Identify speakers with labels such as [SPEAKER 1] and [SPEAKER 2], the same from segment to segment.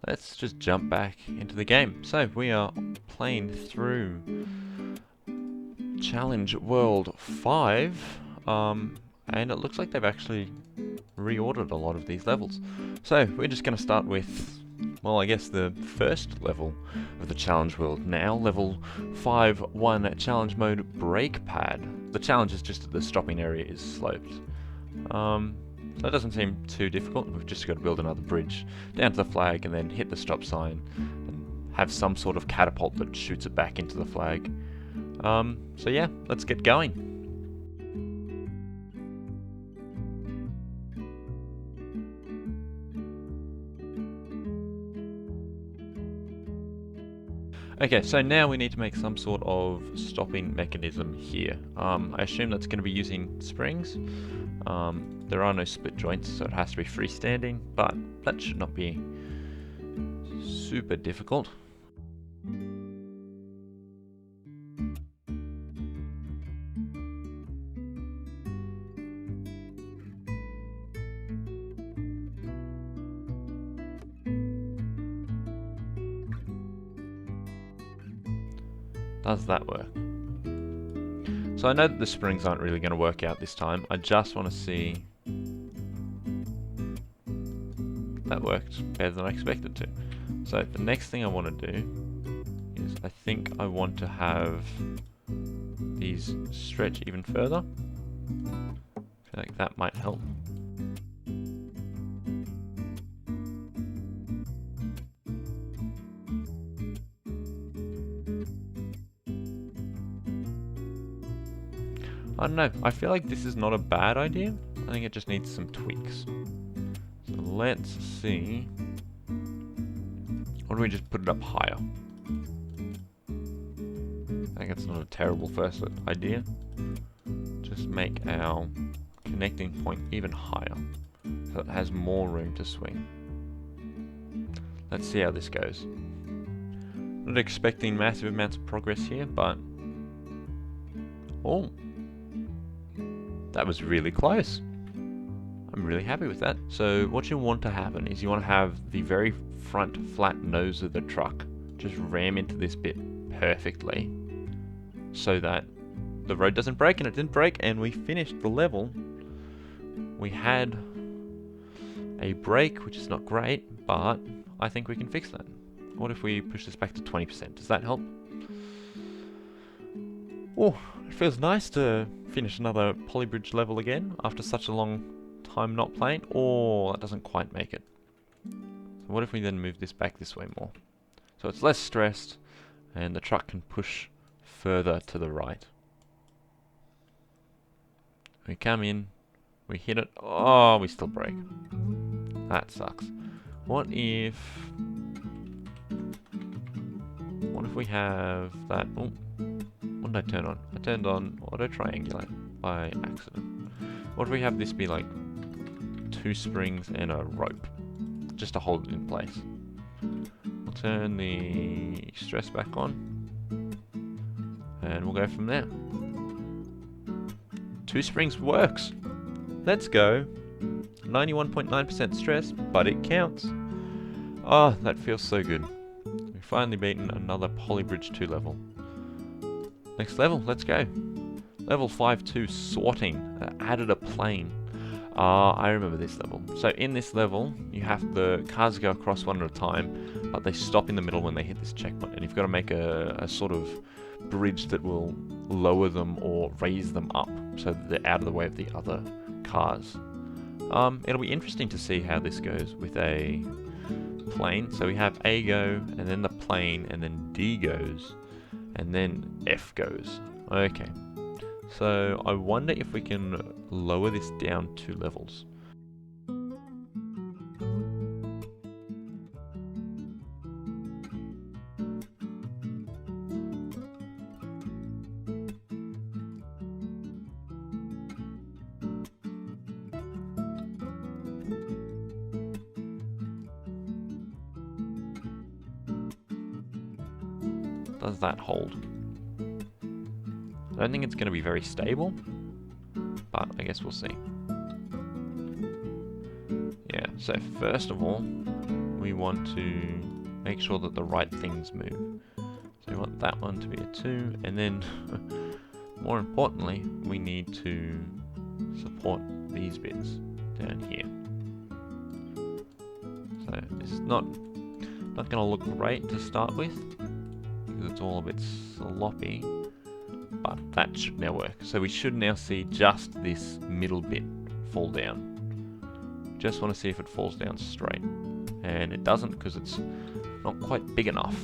[SPEAKER 1] let's just jump back into the game. So we are playing through Challenge World 5, and it looks like they've actually reordered a lot of these levels. So we're just going to start with, well, I guess the first level of the challenge world now, level 5-1 challenge mode brake pad. The challenge is just that the stopping area is sloped. That doesn't seem too difficult. We've just got to build another bridge down to the flag and then hit the stop sign and have some sort of catapult that shoots it back into the flag. So yeah, let's get going. Okay, so now we need to make some sort of stopping mechanism here. I assume that's going to be using springs. There are no split joints, so it has to be freestanding, but that should not be super difficult. Does that work? So I know that the springs aren't really going to work out this time. I just want to see that worked better than I expected to. So the next thing I want to do is I think I want to have these stretch even further. I feel like that might help. I don't know, I feel like this is not a bad idea. I think it just needs some tweaks. So let's see. Why don't we just put it up higher? I think it's not a terrible first idea. Just make our connecting point even higher, so it has more room to swing. Let's see how this goes. Not expecting massive amounts of progress here, but... oh! That was really close. I'm really happy with that. So what you want to happen is you want to have the very front flat nose of the truck just ram into this bit perfectly so that the road doesn't break, and it didn't break, and we finished the level. We had a break, which is not great, but I think we can fix that. What if we push this back to 20%? Does that help? Oh, it feels nice to finish another polybridge level again after such a long time not playing. Oh, that doesn't quite make it. So what if we then move this back this way more? So it's less stressed and the truck can push further to the right. We come in, we hit it. Oh, we still break. That sucks. What if we have that? Oh, what did I turn on? I turned on auto triangulate by accident. What if we have this be like 2 springs and a rope, just to hold it in place? We'll turn the stress back on, and we'll go from there. 2 springs works. Let's go. 91.9% stress, but it counts. Oh, that feels so good. We've finally beaten another polybridge 2 level. Next level, let's go. Level 5-2 sorting. Added a plane. I remember this level. So in this level, you have the cars go across one at a time, but they stop in the middle when they hit this checkpoint, and you've got to make a sort of bridge that will lower them or raise them up so that they're out of the way of the other cars. It'll be interesting to see how this goes with a plane. So we have A go, and then the plane, and then D goes, and then F goes. Okay. So I wonder if we can lower this down 2 levels. Does that hold? I don't think it's going to be very stable, but I guess we'll see. Yeah, so first of all, we want to make sure that the right things move. So we want that one to be a 2, and then more importantly, we need to support these bits down here. So it's not going to look great to start with, because it's all a bit sloppy, but that should now work. So we should now see just this middle bit fall down. Just want to see if it falls down straight, and it doesn't because it's not quite big enough.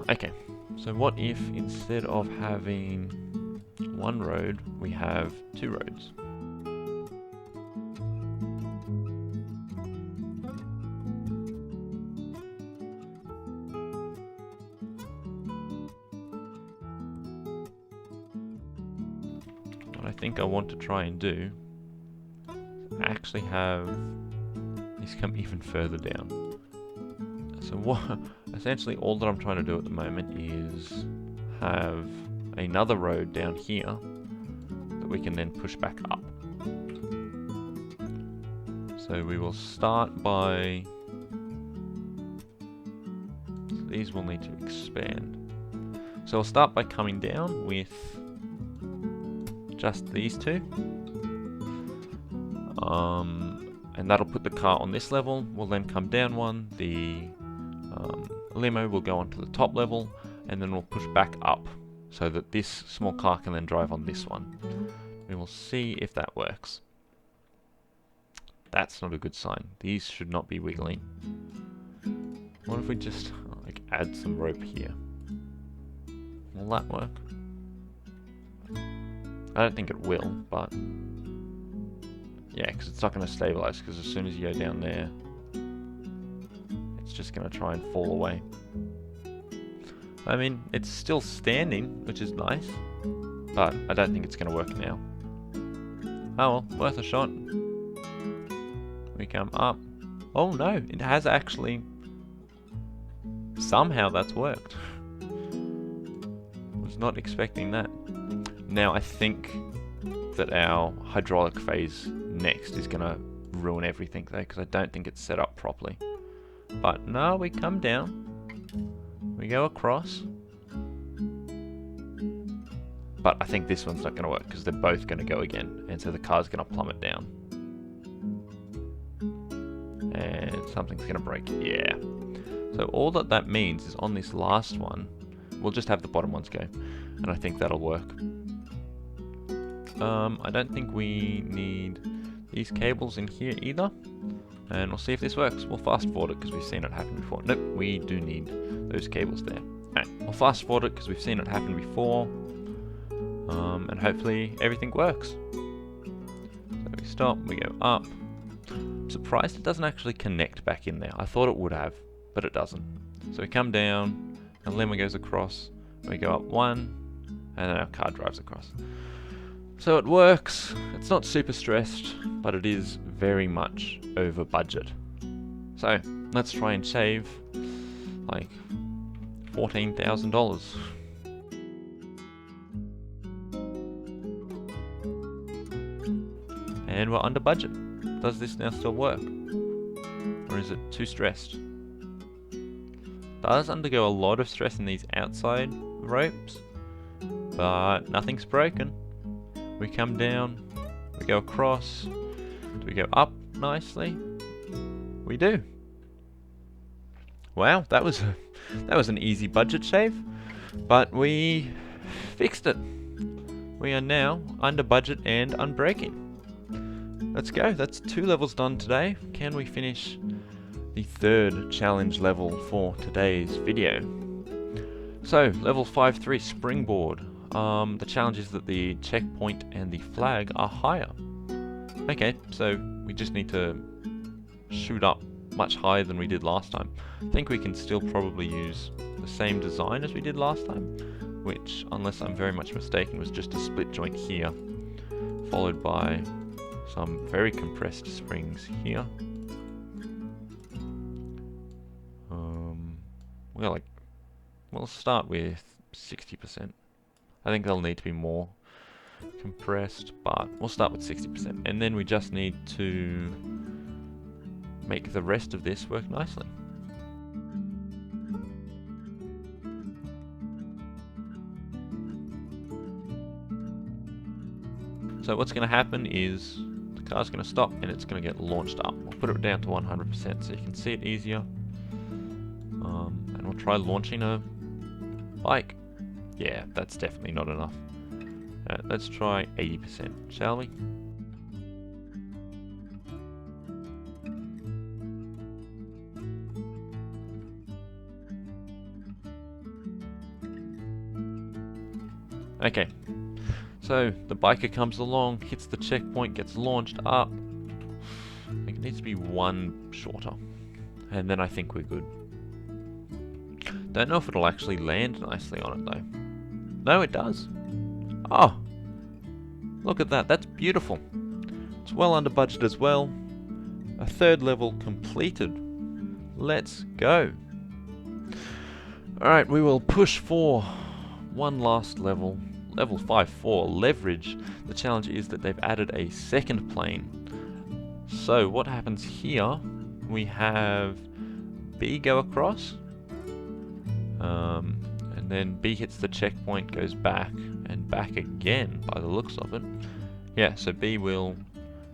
[SPEAKER 1] Okay, so what if instead of having one road, we have 2 roads? What I think I want to try and do is actually have these come even further down. So what, essentially all that I'm trying to do at the moment is have another road down here that we can then push back up. So we will start by, so these will need to expand. So we'll start by coming down with just these 2. And that'll put the car on this level. We'll then come down one, the limo will go onto the top level, and then we'll push back up so that this small car can then drive on this one. We will see if that works. That's not a good sign. These should not be wiggling. What if we just like add some rope here? Will that work? I don't think it will, but yeah, because it's not going to stabilize, because as soon as you go down there, it's just going to try and fall away. I mean, it's still standing, which is nice, but I don't think it's going to work now. Oh well, worth a shot. We come up. Oh no, it has actually... Somehow that's worked. Was not expecting that. Now I think that our hydraulic phase next is going to ruin everything though, because I don't think it's set up properly. But no, we come down, we go across, but I think this one's not going to work because they're both going to go again, and so the car's going to plummet down. And something's going to break, yeah. So all that means is on this last one, we'll just have the bottom ones go, and I think that'll work. I don't think we need these cables in here either, and we'll see if this works. We'll fast forward it because we've seen it happen before. Nope, we do need those cables there. Alright, we'll fast forward it because we've seen it happen before, and hopefully everything works. So we stop, we go up. I'm surprised it doesn't actually connect back in there. I thought it would have, but it doesn't. So we come down, and then we goes across, we go up 1, and then our car drives across. So it works. It's not super stressed, but it is very much over budget. So let's try and save like $14,000. And we're under budget. Does this now still work? Or is it too stressed? Does undergo a lot of stress in these outside ropes, but nothing's broken. We come down, we go across, do we go up nicely? We do. Wow, that was an easy budget shave, but we fixed it. We are now under budget and unbreaking. Let's go, that's 2 levels done today. Can we finish the 3rd challenge level for today's video? So, level 5-3 springboard. The challenge is that the checkpoint and the flag are higher. Okay, so we just need to shoot up much higher than we did last time. I think we can still probably use the same design as we did last time, which, unless I'm very much mistaken, was just a split joint here, followed by some very compressed springs here. We'll start with 60%. I think they'll need to be more compressed, but we'll start with 60%. And then we just need to make the rest of this work nicely. So what's going to happen is the car's going to stop and it's going to get launched up. We'll put it down to 100% so you can see it easier. And we'll try launching a bike. Yeah, that's definitely not enough. Let's try 80%, shall we? Okay, so the biker comes along, hits the checkpoint, gets launched up. I think it needs to be one shorter, and then I think we're good. Don't know if it'll actually land nicely on it though. No, it does. Oh, look at that, that's beautiful. It's well under budget as well. A third level completed. Let's go. Alright, we will push for one last level. Level 5-4, leverage. The challenge is that they've added a second plane. So what happens here, we have B go across, and then B hits the checkpoint, goes back, and back again by the looks of it. Yeah, so B will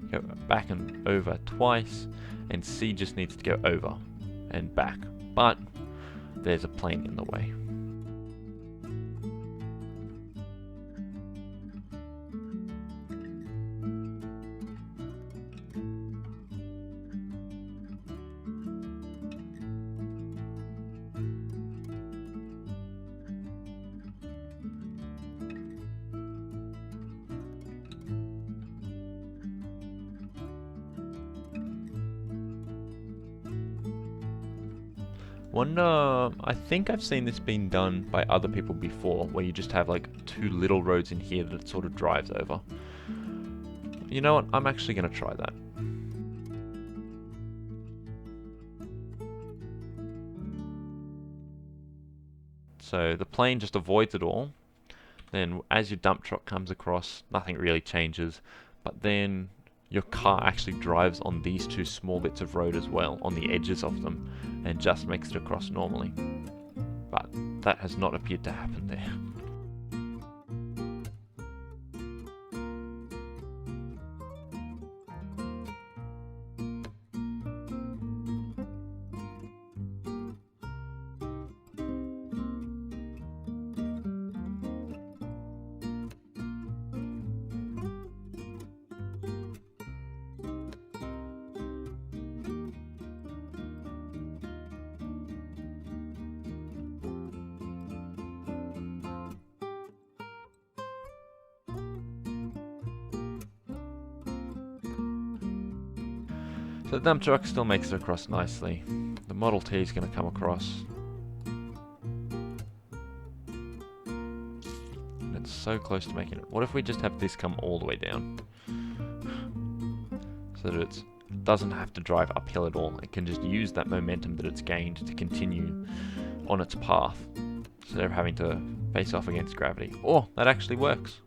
[SPEAKER 1] go back and over twice, and C just needs to go over and back. But there's a plane in the way. Wonder, I think I've seen this being done by other people before, where you just have like two little roads in here that it sort of drives over. You know what, I'm actually going to try that. So the plane just avoids it all. Then as your dump truck comes across, nothing really changes, but then your car actually drives on these two small bits of road as well, on the edges of them, and just makes it across normally. But that has not appeared to happen there. So the dump truck still makes it across nicely. The Model T is going to come across. And it's so close to making it. What if we just have this come all the way down? So that it doesn't have to drive uphill at all. It can just use that momentum that it's gained to continue on its path, instead of having to face off against gravity. Oh, that actually works.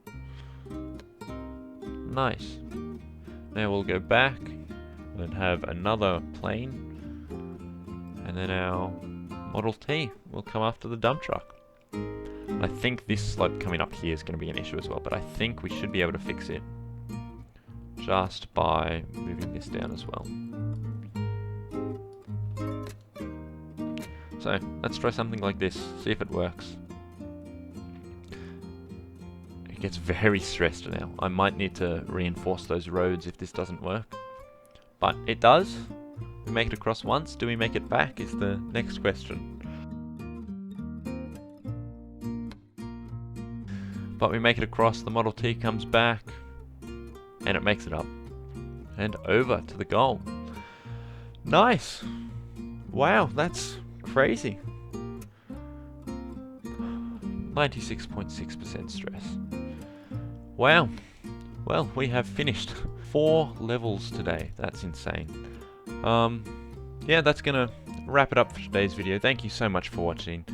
[SPEAKER 1] Nice. Now we'll go back and have another plane, and then our Model T will come after the dump truck. I think this slope coming up here is going to be an issue as well, but I think we should be able to fix it just by moving this down as well. So let's try something like this, see if it works. It gets very stressed now. I might need to reinforce those roads if this doesn't work. But it does. We make it across once. Do we make it back is the next question. But we make it across, the Model T comes back, and it makes it up. And over to the goal. Nice! Wow, that's crazy. 96.6% stress. Wow. Well, we have finished 4 levels today. That's insane. Yeah, that's gonna wrap it up for today's video. Thank you so much for watching.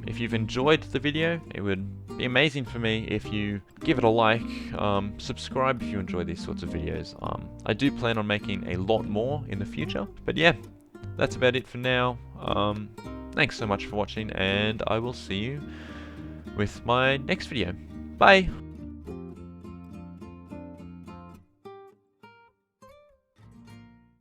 [SPEAKER 1] If you've enjoyed the video, it would be amazing for me if you give it a like, subscribe if you enjoy these sorts of videos. I do plan on making a lot more in the future, but yeah, that's about it for now. Thanks so much for watching, and I will see you with my next video. Bye!